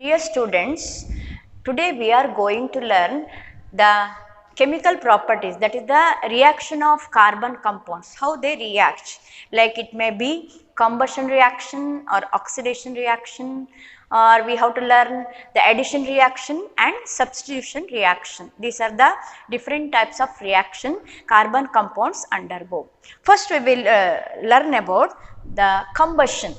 Dear students, today we are going to learn the chemical properties, that is the reaction of carbon compounds, how they react. Like it may be combustion reaction or oxidation reaction, or we have to learn the addition reaction and substitution reaction. These are the different types of reaction carbon compounds undergo. First we will learn about the combustion.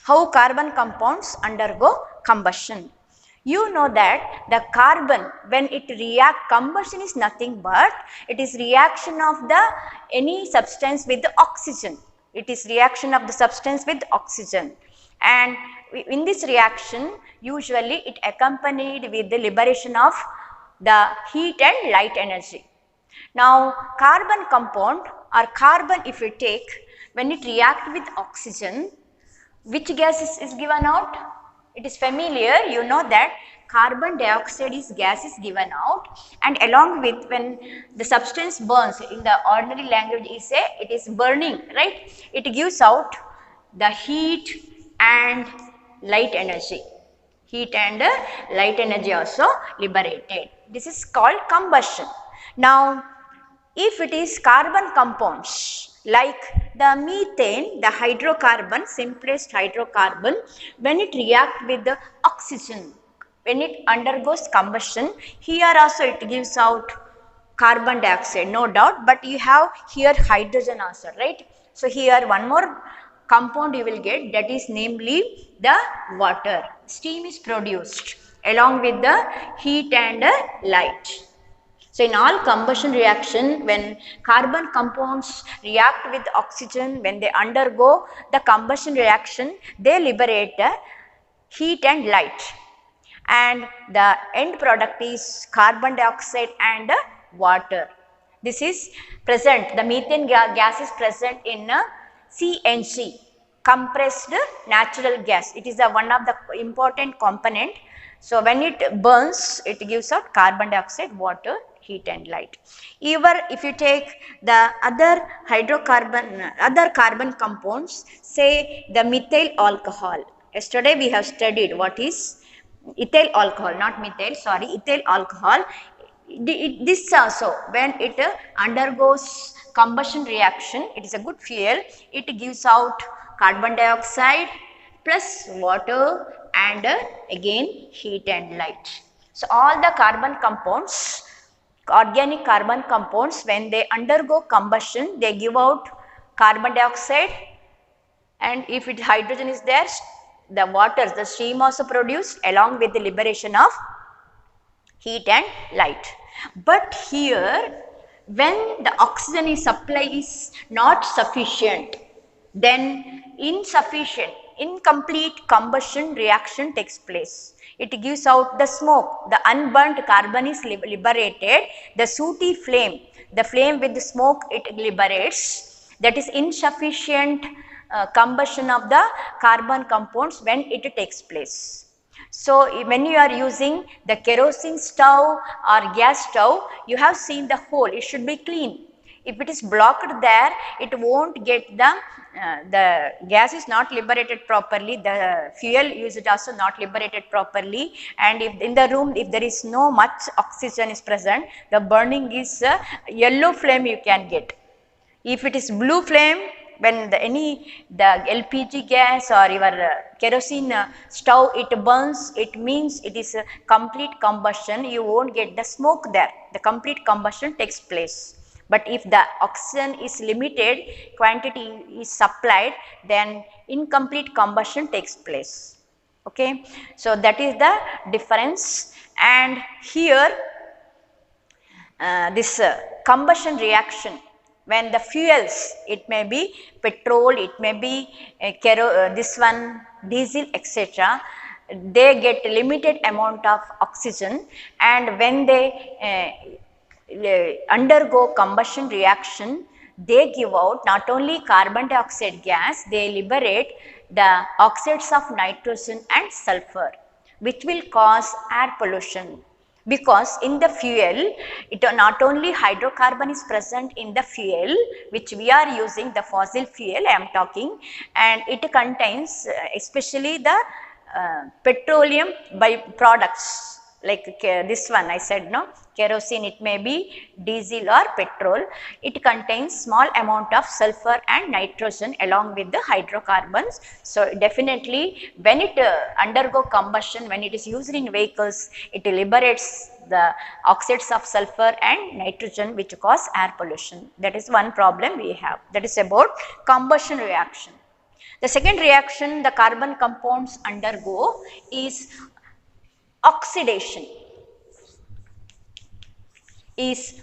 How carbon compounds undergo combustion. You know that the carbon, when it react, combustion is nothing but it is reaction of the any substance with the oxygen. It is reaction of the substance with oxygen, and in this reaction usually it accompanied with the liberation of the heat and light energy. Now carbon compound or carbon, if you take, when it react with oxygen, which gas is given out? It is familiar, you know that carbon dioxide is gas is given out, and along with when the substance burns, in the ordinary language is say it is burning, right? It gives out the heat and light energy. Heat and light energy also liberated. This is called combustion. Now if it is carbon compounds like the methane, the hydrocarbon, simplest hydrocarbon, when it react with the oxygen, when it undergoes combustion, here also it gives out carbon dioxide, no doubt, but you have here hydrogen also, right? So here one more compound you will get, that is namely the water. Steam is produced along with the heat and light. So in all combustion reaction, when carbon compounds react with oxygen, when they undergo the combustion reaction, they liberate heat and light, and the end product is carbon dioxide and water. This is present, the methane gas is present in CNG, compressed natural gas. It is one of the important component. So when it burns, it gives out carbon dioxide, water, heat and light. Even if you take the other hydrocarbon, other carbon compounds, say the methyl alcohol. Yesterday we have studied what is ethyl alcohol, not methyl, sorry, ethyl alcohol. This also, when it undergoes combustion reaction, it is a good fuel. It gives out carbon dioxide plus water and again heat and light. So all the carbon compounds, organic carbon compounds, when they undergo combustion, they give out carbon dioxide, and if it hydrogen is there, the waters, the steam also produced along with the liberation of heat and light. But here when the oxygen is supply is not sufficient, then incomplete combustion reaction takes place. It gives out the smoke, the unburnt carbon is liberated, the sooty flame, the flame with the smoke it liberates, that is insufficient combustion of the carbon compounds when it takes place. So when you are using the kerosene stove or gas stove, you have seen the hole, it should be clean. If it is blocked there, it won't get the gas is not liberated properly, the fuel used also not liberated properly, and if in the room if there is no much oxygen is present, the burning is yellow flame you can get. If it is blue flame, when the LPG gas or your kerosene stove it burns, it means it is a complete combustion, you won't get the smoke there, the complete combustion takes place. But if the oxygen is limited, quantity is supplied, then incomplete combustion takes place. Okay, so that is the difference. And here this combustion reaction, when the fuels, it may be petrol, it may be this one diesel, etc., they get limited amount of oxygen, and when they undergo combustion reaction, they give out not only carbon dioxide gas, they liberate the oxides of nitrogen and sulfur, which will cause air pollution. because in the fuel, it not only hydrocarbon is present in the fuel which we are using, the fossil fuel I am talking, and it contains especially the petroleum byproducts, like this one I said, no, kerosene, it may be diesel or petrol. It contains small amount of sulfur and nitrogen along with the hydrocarbons. So definitely when it undergo combustion, when it is used in vehicles, it liberates the oxides of sulfur and nitrogen which cause air pollution. That is one problem we have, that is about combustion reaction. The second reaction the carbon compounds undergo is oxidation. Here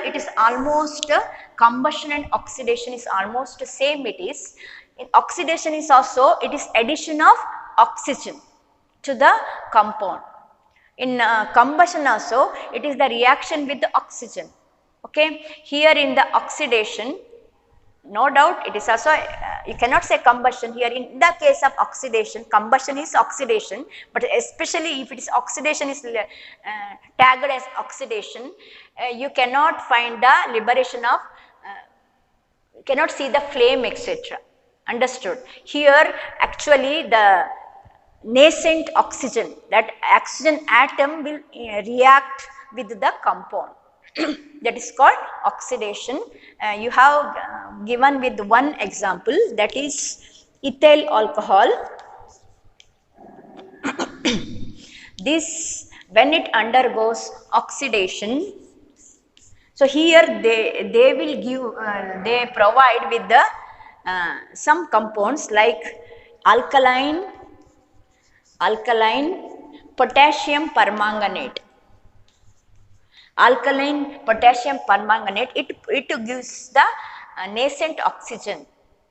it is almost combustion and oxidation is almost same. It is in oxidation is also, it is addition of oxygen to the compound. In combustion also, it is the reaction with the oxygen. Okay, here in the oxidation, no doubt it is also, you cannot say combustion here. In the case of oxidation, combustion is oxidation, but especially if it is oxidation is tagged as oxidation, you cannot find the liberation of, cannot see the flame, etc. Understood? Here actually the nascent oxygen, that oxygen atom will react with the compound. That is called oxidation. You have given with one example, that is ethyl alcohol. This, when it undergoes oxidation, so here they will give, they provide with the some compounds like alkaline potassium permanganate. Alkaline potassium permanganate, it gives the nascent oxygen,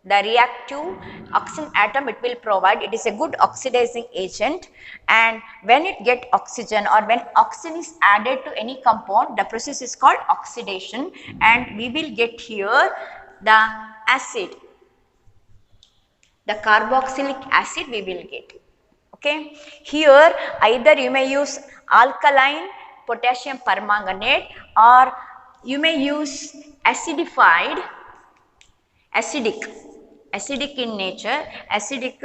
the reactive oxygen atom it will provide. It is a good oxidizing agent, and when it get oxygen or when oxygen is added to any compound, the process is called oxidation, and we will get here the acid, the carboxylic acid we will get. Okay, here either you may use alkaline potassium permanganate, or you may use acidic in nature, acidic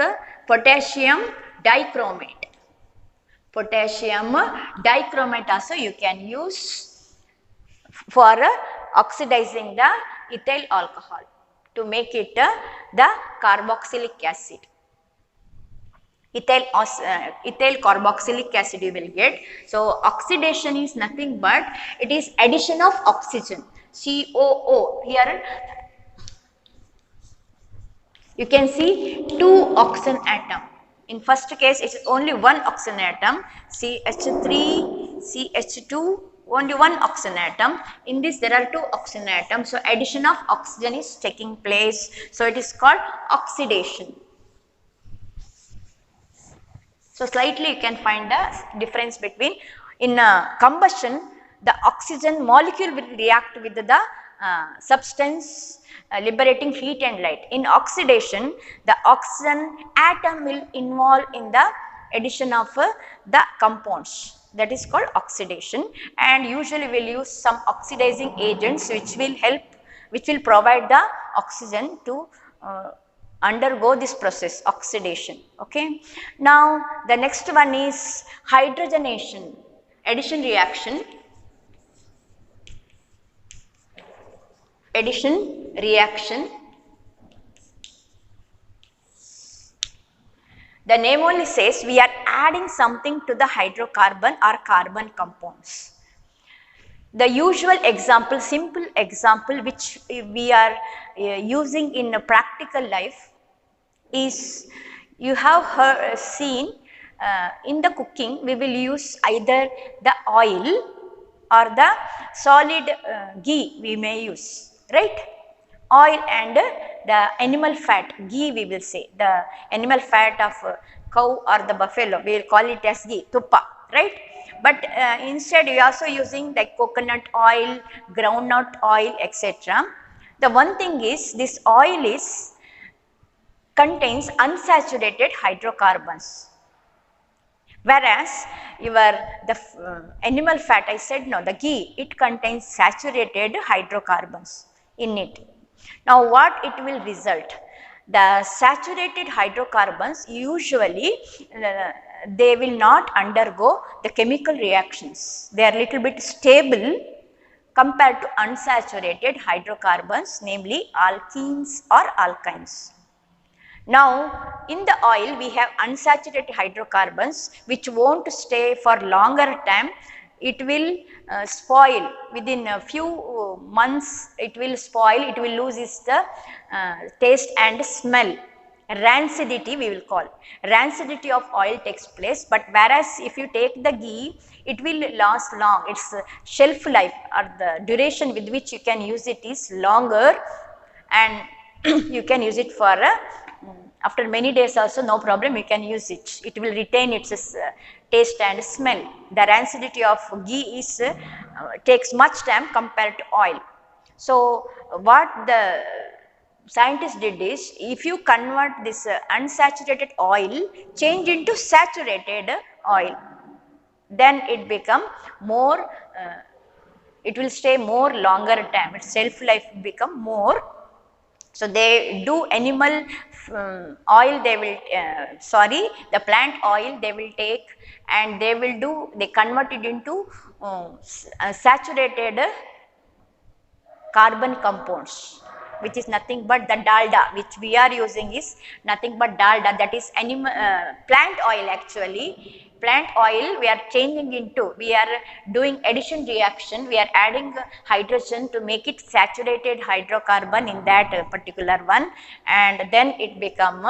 potassium dichromate. Potassium dichromate also you can use for oxidizing the ethyl alcohol to make it the carboxylic acid. Ethyl carboxylic acid you will get. So oxidation is nothing but it is addition of oxygen, COO. Here you can see two oxygen atom. In first case it is only one oxygen atom, CH3, CH2, only one oxygen atom. In this there are two oxygen atoms, so addition of oxygen is taking place, so it is called oxidation. So slightly you can find the difference between, in combustion the oxygen molecule will react with the substance liberating heat and light. In oxidation the oxygen atom will involve in the addition of the compounds, that is called oxidation, and usually we will use some oxidizing agents which will help, which will provide the oxygen to undergo this process, oxidation. Okay. Now the next one is hydrogenation, addition reaction. Addition reaction. The name only says we are adding something to the hydrocarbon or carbon compounds. The usual example, simple example which we are using in a practical life is, you have seen in the cooking we will use either the oil or the solid ghee we may use, right? Oil and the animal fat, ghee we will say, the animal fat of cow or the buffalo, we will call it as ghee, tuppa, right? But instead we are also using like coconut oil, groundnut oil, etc. The one thing is, this oil is contains unsaturated hydrocarbons. Whereas the animal fat, I said no, the ghee, it contains saturated hydrocarbons in it. Now what it will result? The saturated hydrocarbons usually they will not undergo the chemical reactions. They are little bit stable compared to unsaturated hydrocarbons, namely alkenes or alkynes. Now, in the oil we have unsaturated hydrocarbons which won't stay for longer time. It will spoil within a few months, it will spoil, it will lose its taste and smell. Rancidity we will call. Rancidity of oil takes place, but whereas if you take the ghee, it will last long. Its shelf life or the duration with which you can use it is longer, and you can use it for after many days also, no problem, you can use it. It will retain its taste and smell. The rancidity of ghee is takes much time compared to oil. So what the scientists did is, if you convert this unsaturated oil, change into saturated oil, then it become more, it will stay more longer time, its shelf life become more. So they do animal oil, they will the plant oil they will take, and they convert it into saturated carbon compounds, which is nothing but the dalda, which we are using is nothing but dalda, that is plant oil. Actually plant oil we are changing into, we are doing addition reaction, we are adding hydrogen to make it saturated hydrocarbon in that particular one, and then it become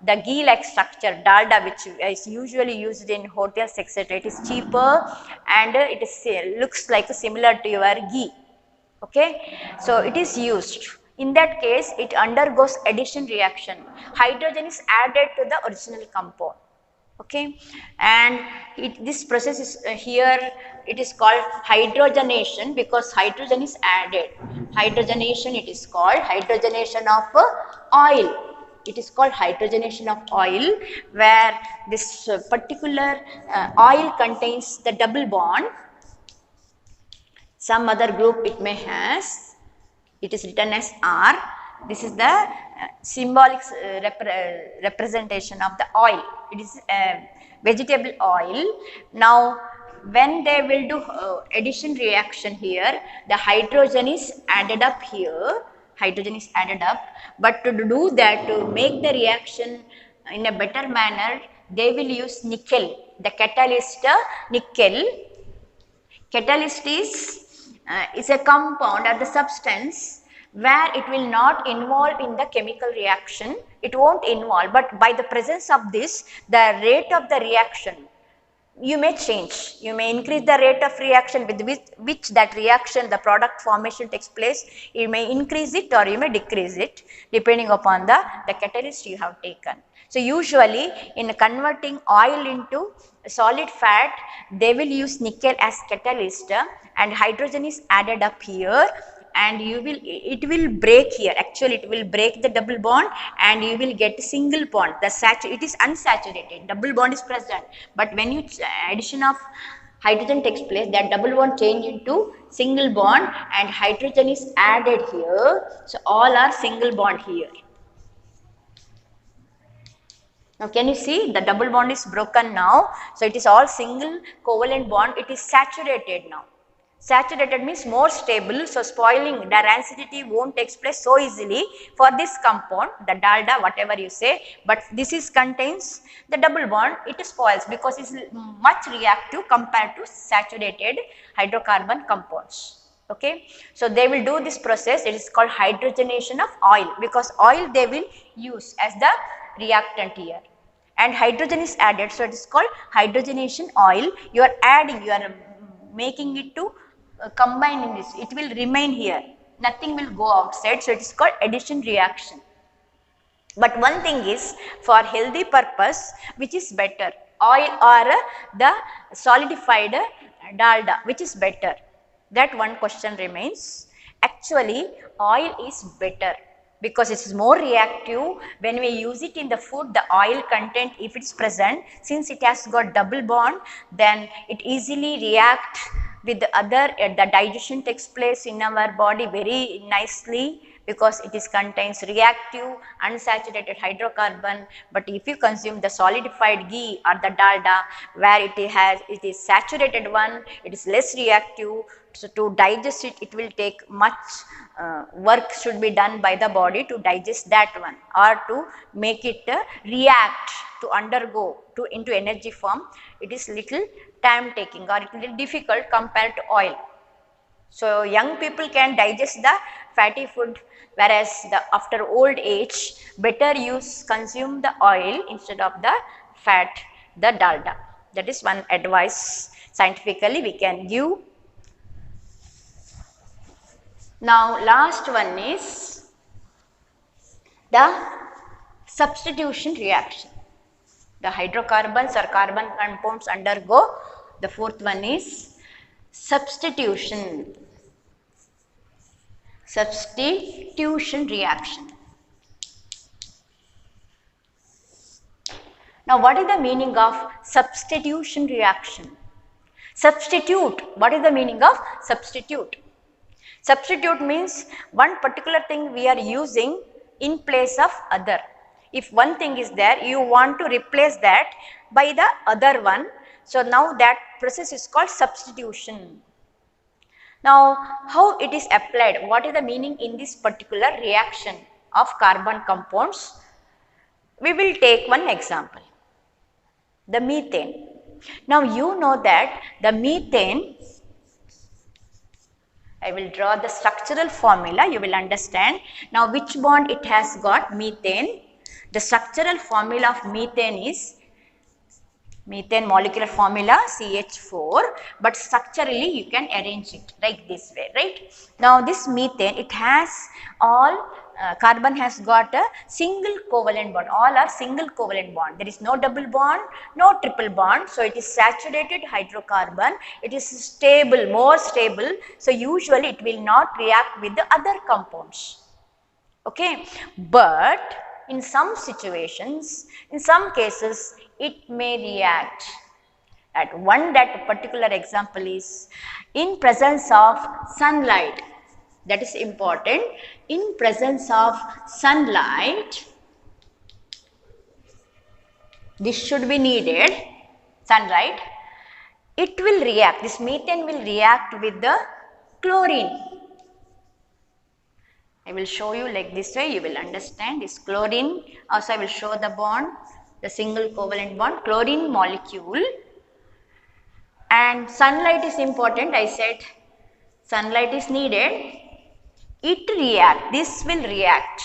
the ghee like structure, dalda, which is usually used in hotels etc. It is cheaper and it is looks like similar to your ghee. Okay, so it is used. In that case it undergoes addition reaction, hydrogen is added to the original compound. Okay, and this process is here, it is called hydrogenation, because hydrogen is added. Hydrogenation, it is called hydrogenation of oil. It is called hydrogenation of oil, where this particular oil contains the double bond. Some other group it may has, it is written as R. This is the symbolic representation of the oil. It is vegetable oil. Now when they will do addition reaction here, the hydrogen is added up here, hydrogen is added up, but to do that, to make the reaction in a better manner, they will use nickel, the catalyst nickel. Catalyst is a compound or the substance where it will not involve in the chemical reaction, it won't involve, but by the presence of this, the rate of the reaction you may change, you may increase the rate of reaction with which that reaction, the product formation takes place, you may increase it or you may decrease it depending upon the catalyst you have taken. So usually in converting oil into solid fat, they will use nickel as catalyst and hydrogen is added up here, and it will break here, actually it will break the double bond and you will get a single bond. It is unsaturated, double bond is present, but when you addition of hydrogen takes place, that double bond change into single bond and hydrogen is added here, so all are single bond here. Now can you see the double bond is broken now, so it is all single covalent bond, it is saturated now. Saturated means more stable, so spoiling, the rancidity won't take place so easily for this compound, the dalda, whatever you say, but this is contains the double bond, it spoils because it is much reactive compared to saturated hydrocarbon compounds. Okay, so they will do this process, it is called hydrogenation of oil, because oil they will use as the reactant here and hydrogen is added, so it is called hydrogenation oil. You are adding, you are making it to combining this, it will remain here, nothing will go outside, so it is called addition reaction. But one thing is, for healthy purpose, which is better, oil or the solidified dalda, which is better? That one question remains. Actually oil is better. because it is more reactive. When we use it in the food, the oil content, if it's present, since it has got double bond, then it easily reacts with the other, the digestion takes place in our body very nicely, because it is contains reactive unsaturated hydrocarbon. But if you consume the solidified ghee or the dalda, where it is saturated one, it is less reactive. So to digest it, it will take much work should be done by the body to digest that one, or to make it react, to undergo to into energy form. It is little time taking, or it little difficult compared to oil. So young people can digest the fatty food, whereas after old age, better consume the oil instead of the fat, the dalda. That is one advice scientifically we can give. Now last one is the substitution reaction. The hydrocarbons or carbon compounds undergo. The fourth one is substitution reaction. Now what is the meaning of substitution reaction? Substitute, what is the meaning of substitute? Substitute means one particular thing we are using in place of other. If one thing is there, you want to replace that by the other one. So now that process is called substitution. Now how it is applied? What is the meaning in this particular reaction of carbon compounds? We will take one example, the methane. Now you know that the methane, I will draw the structural formula, you will understand. Now which bond it has got? Methane. The structural formula of methane is methane molecular formula CH4, but structurally you can arrange it like this way, right? Now this methane, it has all carbon has got a single covalent bond, all are single covalent bond. There is no double bond, no triple bond. So it is saturated hydrocarbon, it is stable, more stable. So usually it will not react with the other compounds, okay. But in some situations, in some cases, it may react. That particular example is in presence of sunlight. That is important. In presence of sunlight, this should be needed, sunlight, it will react, this methane will react with the chlorine. I will show you like this way, you will understand this chlorine. Also I will show the bond, the single covalent bond, chlorine molecule. And sunlight is important, I said sunlight is needed. It react, this will react.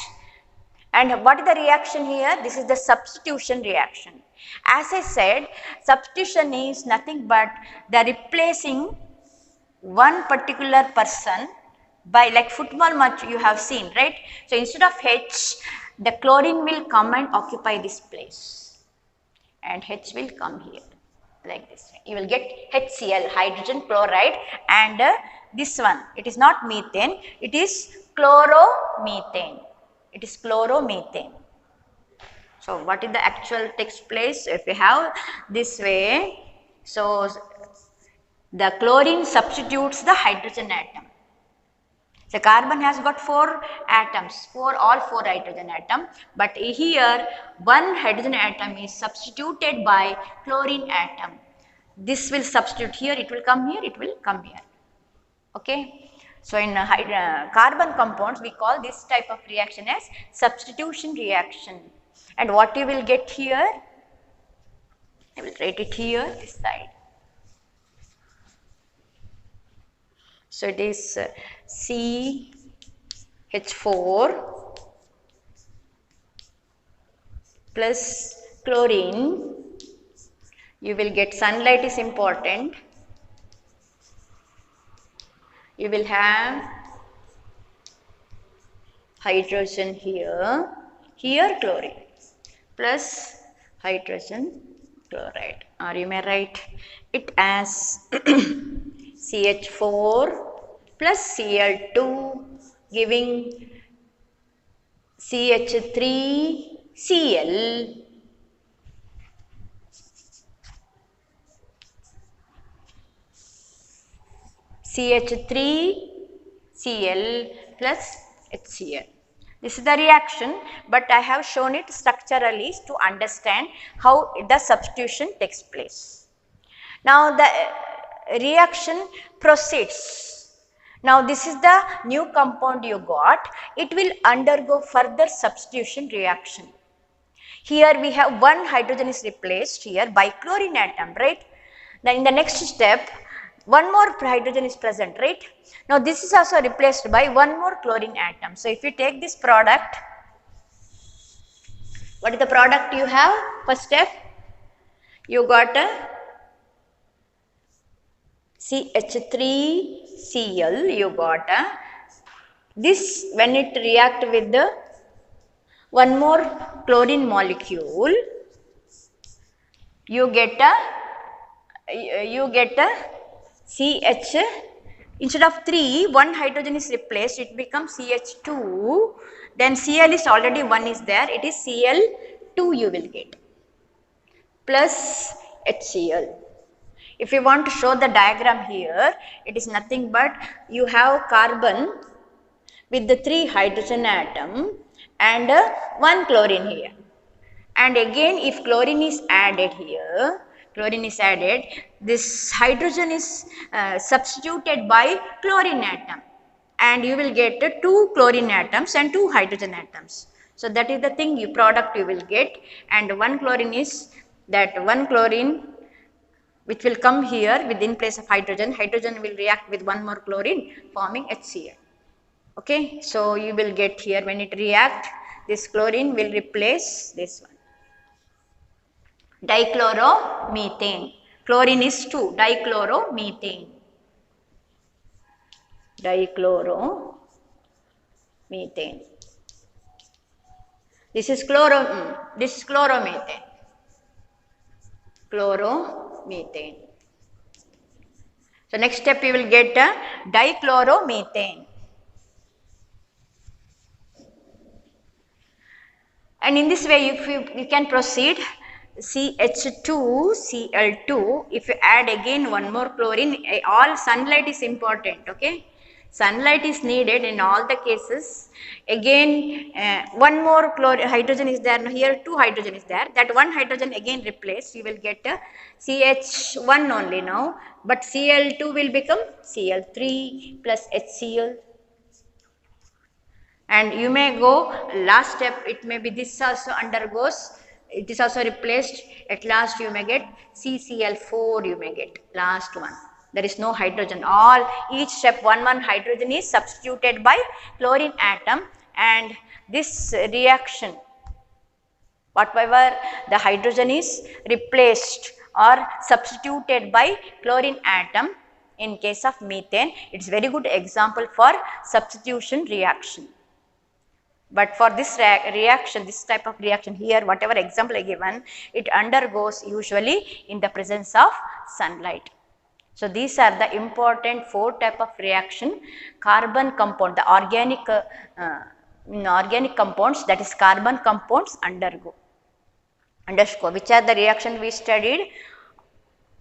And what is the reaction here? This is the substitution reaction. As I said, substitution is nothing but the replacing one particular person by, like football match you have seen, right? So instead of H, the chlorine will come and occupy this place, and H will come here like this. You will get HCl, hydrogen chloride, and this one, it is not methane, it is chloromethane. It is chloromethane. So what is the actual takes place? If you have this way, so the chlorine substitutes the hydrogen atom. The carbon has got 4 atoms, all 4 hydrogen atom, but here one hydrogen atom is substituted by chlorine atom. This will substitute here, it will come here, it will come here. Okay. So in carbon compounds, we call this type of reaction as substitution reaction. And what you will get here, I will write it here, this side. So it is CH4 plus chlorine. You will get sunlight is important. You will have hydrogen here, here chlorine plus hydrogen chloride, or you may write it as CH4 plus Cl2 giving CH3Cl CH3Cl plus HCl. This is the reaction, but I have shown it structurally to understand how the substitution takes place. Now the reaction proceeds. Now this is the new compound you got. It will undergo further substitution reaction. Here we have one hydrogen is replaced here by chlorine atom, right? Then in the next step, one more hydrogen is present, right? Now this is also replaced by one more chlorine atom. So if you take this product, what is the product you have? First step, you got a CH3Cl, you got a, this when it react with the one more chlorine molecule, you get a CH, instead of 3, one hydrogen is replaced, it becomes CH2, then Cl is already 1 is there, it is Cl2 you will get, plus HCl. If you want to show the diagram here, it is nothing but you have carbon with the 3 hydrogen atom and 1 chlorine here. And again if chlorine is added here, this hydrogen is substituted by chlorine atom and you will get 2 chlorine atoms and 2 hydrogen atoms. So that is the thing product you will get, and 1 chlorine is that 1 chlorine which will come here in place of hydrogen. Hydrogen will react with 1 more chlorine forming HCl. Okay, so you will get here when it react, this chlorine will replace this one. Dichloromethane. Chlorine is 2, dichloromethane. Dichloromethane. This is chloromethane. Chloromethane. So next step you will get a dichloromethane. And in this way if you can proceed, CH2Cl2, if you add again one more chlorine, all sunlight is important, okay? Sunlight is needed in all the cases. Again one more hydrogen is there, now here 2 hydrogen is there, that 1 hydrogen again replaced, you will get a CH1 only now, but Cl2 will become Cl3 plus HCl. And you may go last step, it may be this also undergoes, it is also replaced, at last you may get CCl4, you may get last one. There is no hydrogen, each step one hydrogen is substituted by chlorine atom, and this reaction, whatever the hydrogen is replaced or substituted by chlorine atom, in case of methane, it is very good example for substitution reaction. But for this reaction, this type of reaction here, whatever example I given, it undergoes usually in the presence of sunlight. So these are the important 4 type of reaction carbon compound, the organic compounds, that is carbon compounds undergo. Which are the reaction we studied?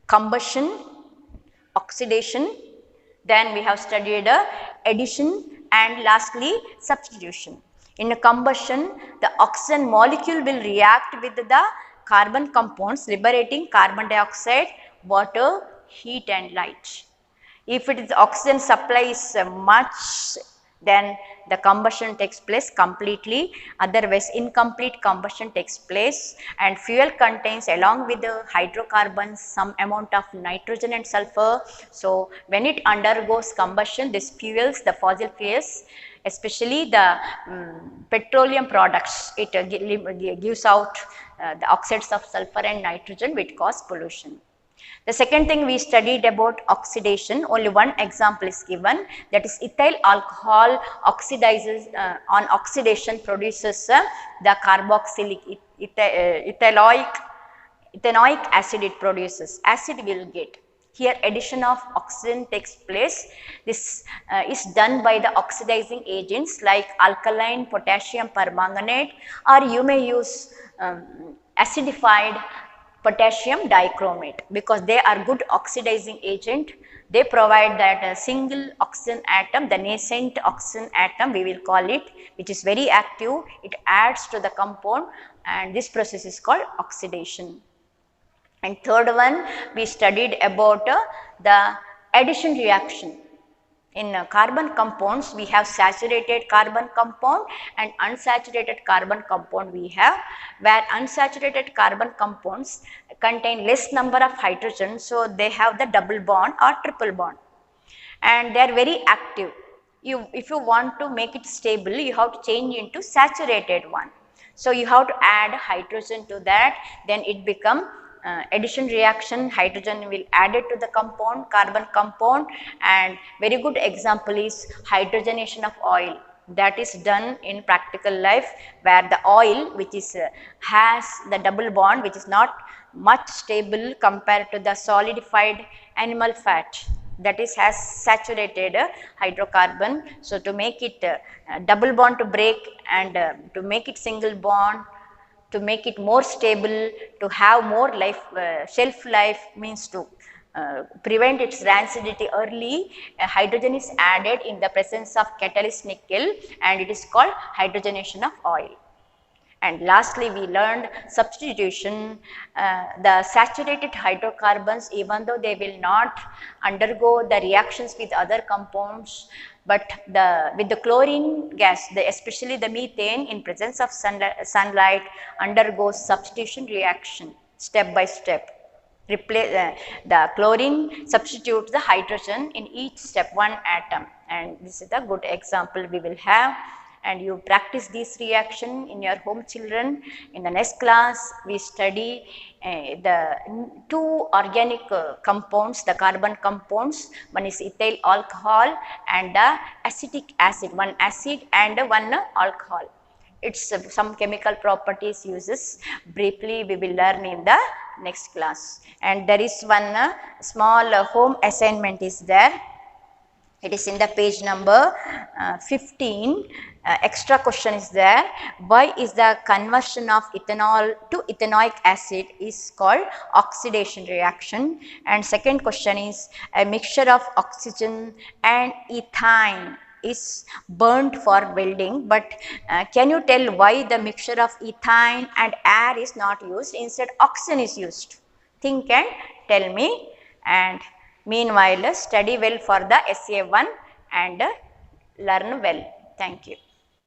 Combustion, oxidation, then we have studied addition, and lastly substitution. In a combustion, the oxygen molecule will react with the carbon compounds, liberating carbon dioxide, water, heat and light. If it is oxygen supply is much, then the combustion takes place completely, otherwise incomplete combustion takes place, and fuel contains along with the hydrocarbons some amount of nitrogen and sulfur. So when it undergoes combustion, this fuels, the fossil fuels, especially the petroleum products, it gives out the oxides of sulfur and nitrogen which cause pollution. The second thing we studied about oxidation, only one example is given, that is ethyl alcohol oxidizes on oxidation produces the carboxylic ethanoic acid, it produces, acid will get. Here addition of oxygen takes place. This is done by the oxidizing agents like alkaline potassium permanganate, or you may use acidified potassium dichromate, because they are good oxidizing agent. They provide that a single oxygen atom, the nascent oxygen atom we will call it, which is very active. It adds to the compound, and this process is called oxidation. And third one, we studied about the addition reaction. In carbon compounds, we have saturated carbon compound and unsaturated carbon compound we have, where unsaturated carbon compounds contain less number of hydrogen, so they have the double bond or triple bond, and they are very active. If you want to make it stable, you have to change into saturated one. So you have to add hydrogen to that, then it become addition reaction. Hydrogen will add it to the compound, carbon compound, and very good example is hydrogenation of oil. That is done in practical life, where the oil which is has the double bond, which is not much stable compared to the solidified animal fat, that is has saturated hydrocarbon. So to make it double bond to break, and to make it single bond, to make it more stable, to have more life, shelf life, means to prevent its rancidity early, hydrogen is added in the presence of catalyst nickel, and it is called hydrogenation of oil. And lastly, we learned substitution. The saturated hydrocarbons, even though they will not undergo the reactions with other compounds, but with the chlorine gas, especially the methane, in presence of sunlight undergoes substitution reaction step by step. The chlorine substitutes the hydrogen in each step, one atom, and this is a good example we will have. And you practice this reaction in your home, children. In the next class, we study the two organic compounds, the carbon compounds. One is ethyl alcohol and the acetic acid, one acid and one alcohol. Its some chemical properties uses. Briefly, we will learn in the next class. And there is one small home assignment is there. It is in the page number 15. Extra question is there. Why is the conversion of ethanol to ethanoic acid is called oxidation reaction? And second question is, a mixture of oxygen and ethane is burnt for welding, but can you tell why the mixture of ethane and air is not used, instead oxygen is used? Think and tell me. And meanwhile, study well for the SA1 and learn well. Thank you.